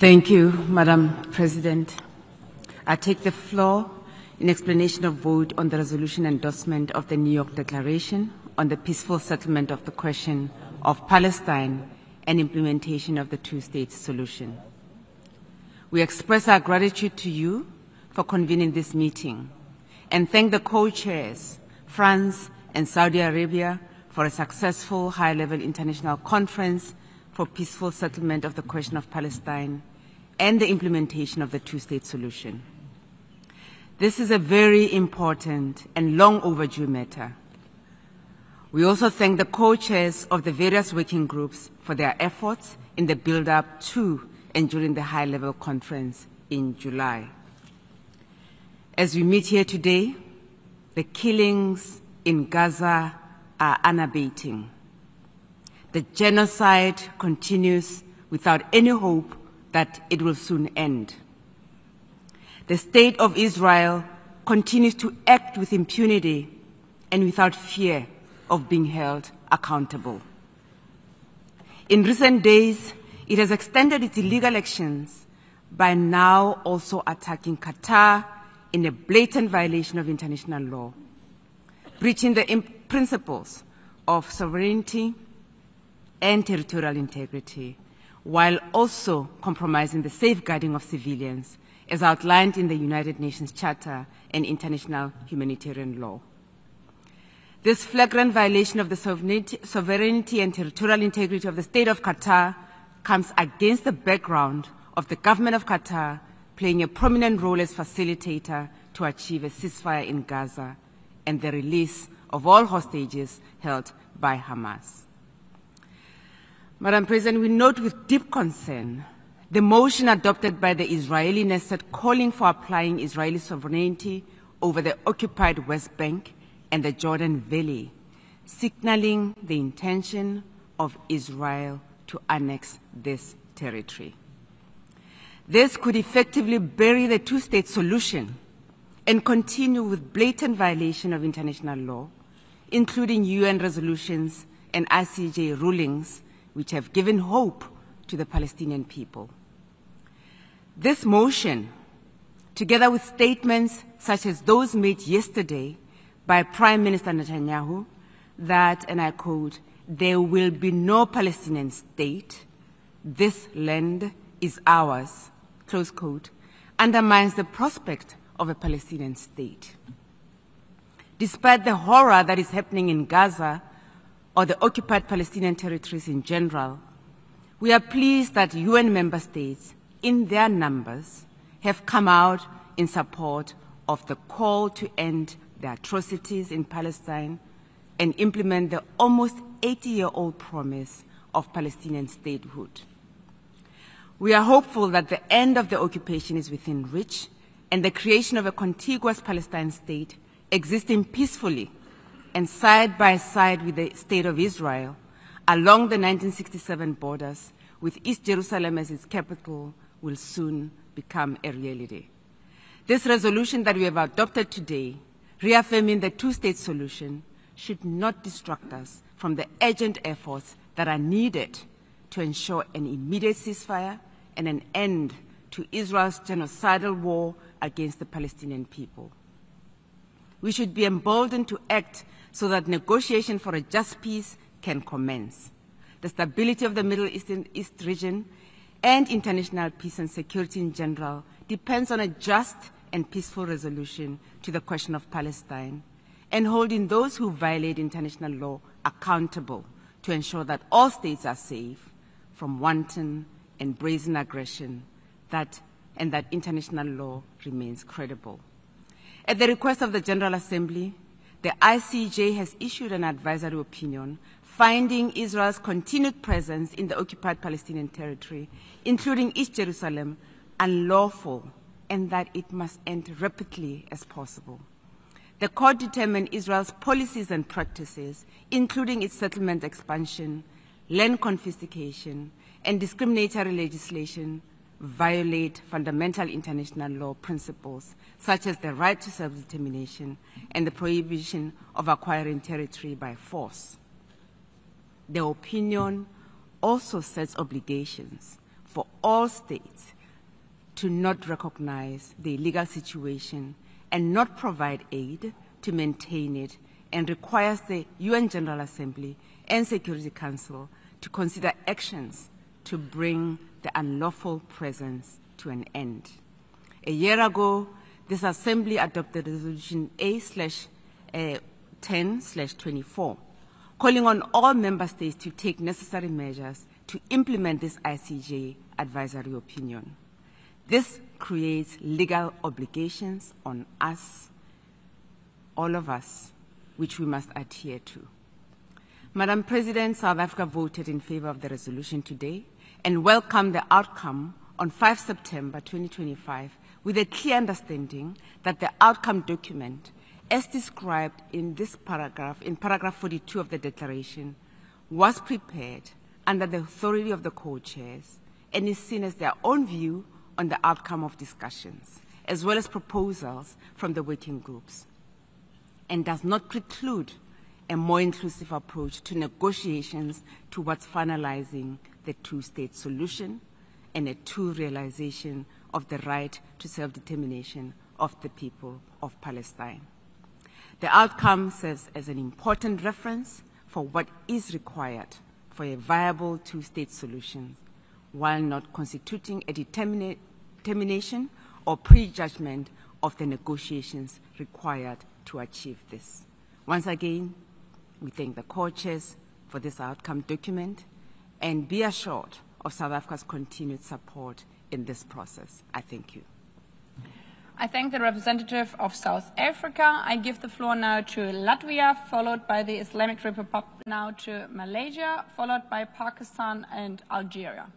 Thank you, Madam President. I take the floor in explanation of vote on the resolution endorsement of the New York Declaration on the peaceful settlement of the question of Palestine and implementation of the two-state solution. We express our gratitude to you for convening this meeting and thank the co-chairs, France and Saudi Arabia, for a successful high-level international conference for peaceful settlement of the question of Palestine and the implementation of the two-state solution. This is a very important and long overdue matter. We also thank the co-chairs of the various working groups for their efforts in the build-up to and during the high-level conference in July. As we meet here today, the killings in Gaza are unabating. The genocide continues without any hope that it will soon end. The state of Israel continues to act with impunity and without fear of being held accountable. In recent days, it has extended its illegal actions by now also attacking Qatar in a blatant violation of international law, breaching the principles of sovereignty and territorial integrity, while also compromising the safeguarding of civilians as outlined in the United Nations Charter and international humanitarian law. This flagrant violation of the sovereignty and territorial integrity of the state of Qatar comes against the background of the government of Qatar playing a prominent role as facilitator to achieve a ceasefire in Gaza and the release of all hostages held by Hamas. Madam President, we note with deep concern the motion adopted by the Israeli Knesset calling for applying Israeli sovereignty over the occupied West Bank and the Jordan Valley, signaling the intention of Israel to annex this territory. This could effectively bury the two-state solution and continue with blatant violation of international law, including UN resolutions and ICJ rulings, which have given hope to the Palestinian people. This motion, together with statements such as those made yesterday by Prime Minister Netanyahu that, and I quote, "There will be no Palestinian state, this land is ours," close quote, undermines the prospect of a Palestinian state. Despite the horror that is happening in Gaza or the occupied Palestinian territories in general, we are pleased that UN member states, in their numbers, have come out in support of the call to end the atrocities in Palestine and implement the almost 80-year-old promise of Palestinian statehood. We are hopeful that the end of the occupation is within reach and the creation of a contiguous Palestine state existing peacefully and side by side with the State of Israel along the 1967 borders, with East Jerusalem as its capital, will soon become a reality. This resolution that we have adopted today, reaffirming the two-state solution, should not distract us from the urgent efforts that are needed to ensure an immediate ceasefire and an end to Israel's genocidal war against the Palestinian people. We should be emboldened to act so that negotiation for a just peace can commence. The stability of the Middle East region and international peace and security in general depends on a just and peaceful resolution to the question of Palestine and holding those who violate international law accountable to ensure that all states are safe from wanton and brazen aggression, and that international law remains credible. At the request of the General Assembly, the ICJ has issued an advisory opinion finding Israel's continued presence in the occupied Palestinian territory, including East Jerusalem, unlawful, and that it must end rapidly as possible. The court determined Israel's policies and practices, including its settlement expansion, land confiscation, and discriminatory legislation, violate fundamental international law principles, such as the right to self-determination and the prohibition of acquiring territory by force. The opinion also sets obligations for all states to not recognize the illegal situation and not provide aid to maintain it, and requires the UN General Assembly and Security Council to consider actions to bring the unlawful presence to an end. A year ago, this Assembly adopted Resolution A/10/24, calling on all member states to take necessary measures to implement this ICJ advisory opinion. This creates legal obligations on us, all of us, which we must adhere to. Madam President, South Africa voted in favor of the resolution today and welcomed the outcome on 5 September 2025 with a clear understanding that the outcome document, as described in this paragraph, in paragraph 42 of the declaration, was prepared under the authority of the co-chairs and is seen as their own view on the outcome of discussions, as well as proposals from the working groups, and does not preclude a more inclusive approach to negotiations towards finalizing the two-state solution and a true realization of the right to self-determination of the people of Palestine. The outcome serves as an important reference for what is required for a viable two-state solution, while not constituting a determination or prejudgment of the negotiations required to achieve this. Once again, we thank the co-chairs for this outcome document and be assured of South Africa's continued support in this process. I thank you. I thank the representative of South Africa. I give the floor now to Latvia, followed by the Islamic Republic, now to Malaysia, followed by Pakistan and Algeria.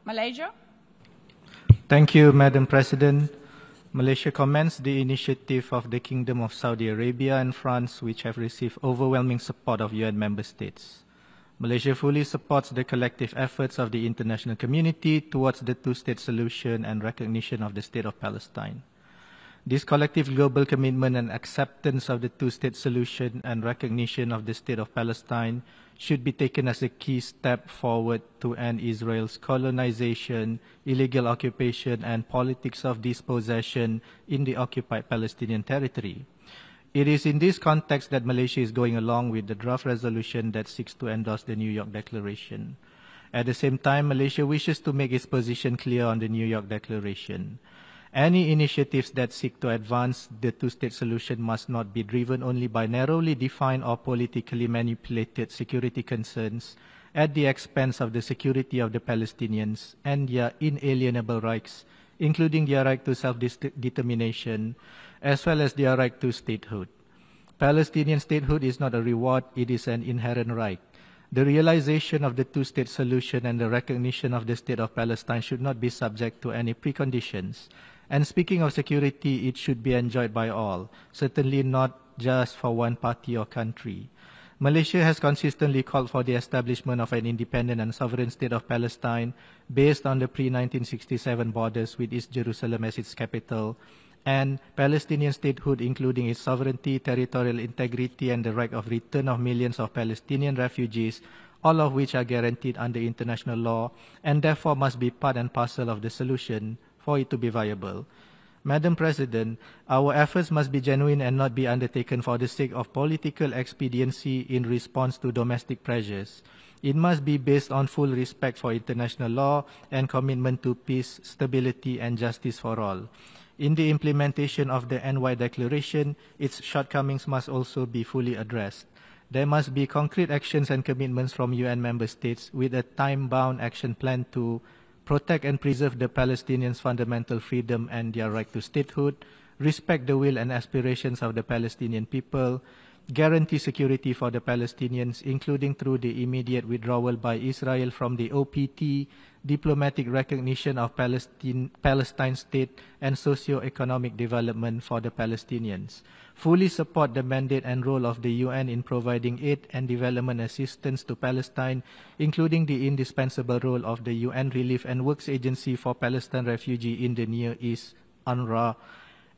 Malaysia. Thank you, Madam President. Malaysia commends the initiative of the Kingdom of Saudi Arabia and France, which have received overwhelming support of UN member states. Malaysia fully supports the collective efforts of the international community towards the two-state solution and recognition of the State of Palestine. This collective global commitment and acceptance of the two-state solution and recognition of the State of Palestine should be taken as a key step forward to end Israel's colonization, illegal occupation, and politics of dispossession in the occupied Palestinian territory. It is in this context that Malaysia is going along with the draft resolution that seeks to endorse the New York Declaration. At the same time, Malaysia wishes to make its position clear on the New York Declaration. Any initiatives that seek to advance the two-state solution must not be driven only by narrowly defined or politically manipulated security concerns at the expense of the security of the Palestinians and their inalienable rights, including their right to self-determination, as well as their right to statehood. Palestinian statehood is not a reward, it is an inherent right. The realization of the two-state solution and the recognition of the State of Palestine should not be subject to any preconditions. And speaking of security, it should be enjoyed by all, certainly not just for one party or country. Malaysia has consistently called for the establishment of an independent and sovereign State of Palestine based on the pre-1967 borders with East Jerusalem as its capital, and Palestinian statehood, including its sovereignty, territorial integrity, and the right of return of millions of Palestinian refugees, all of which are guaranteed under international law and therefore must be part and parcel of the solution for it to be viable. Madam President, our efforts must be genuine and not be undertaken for the sake of political expediency in response to domestic pressures. It must be based on full respect for international law and commitment to peace, stability, and justice for all. In the implementation of the NY Declaration, its shortcomings must also be fully addressed. There must be concrete actions and commitments from UN member states with a time-bound action plan to protect and preserve the Palestinians' fundamental freedom and their right to statehood, respect the will and aspirations of the Palestinian people, guarantee security for the Palestinians, including through the immediate withdrawal by Israel from the OPT, diplomatic recognition of Palestine state, and socio-economic development for the Palestinians. Fully support the mandate and role of the UN in providing aid and development assistance to Palestine, including the indispensable role of the UN Relief and Works Agency for Palestine Refugee in the Near East, UNRWA,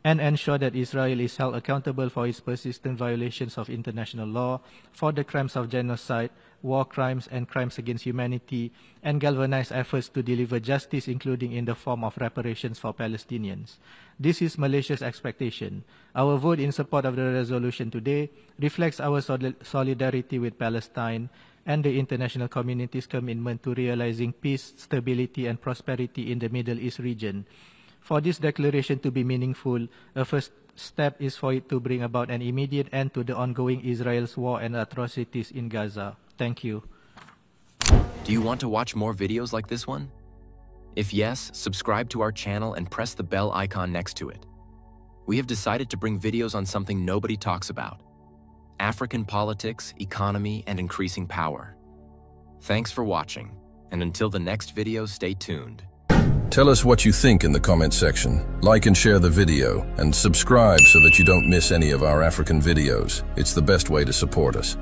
and ensure that Israel is held accountable for its persistent violations of international law, for the crimes of genocide, war crimes, and crimes against humanity, and galvanize efforts to deliver justice, including in the form of reparations for Palestinians. This is Malaysia's expectation. Our vote in support of the resolution today reflects our solidarity with Palestine and the international community's commitment to realizing peace, stability, and prosperity in the Middle East region. For this declaration to be meaningful, a first step is for it to bring about an immediate end to the ongoing Israel's war and atrocities in Gaza. Thank you. Do you want to watch more videos like this one? If yes, subscribe to our channel and press the bell icon next to it. We have decided to bring videos on something nobody talks about: African politics, economy, and increasing power. Thanks for watching, and until the next video, stay tuned. Tell us what you think in the comment section. Like and share the video, and subscribe so that you don't miss any of our African videos. It's the best way to support us.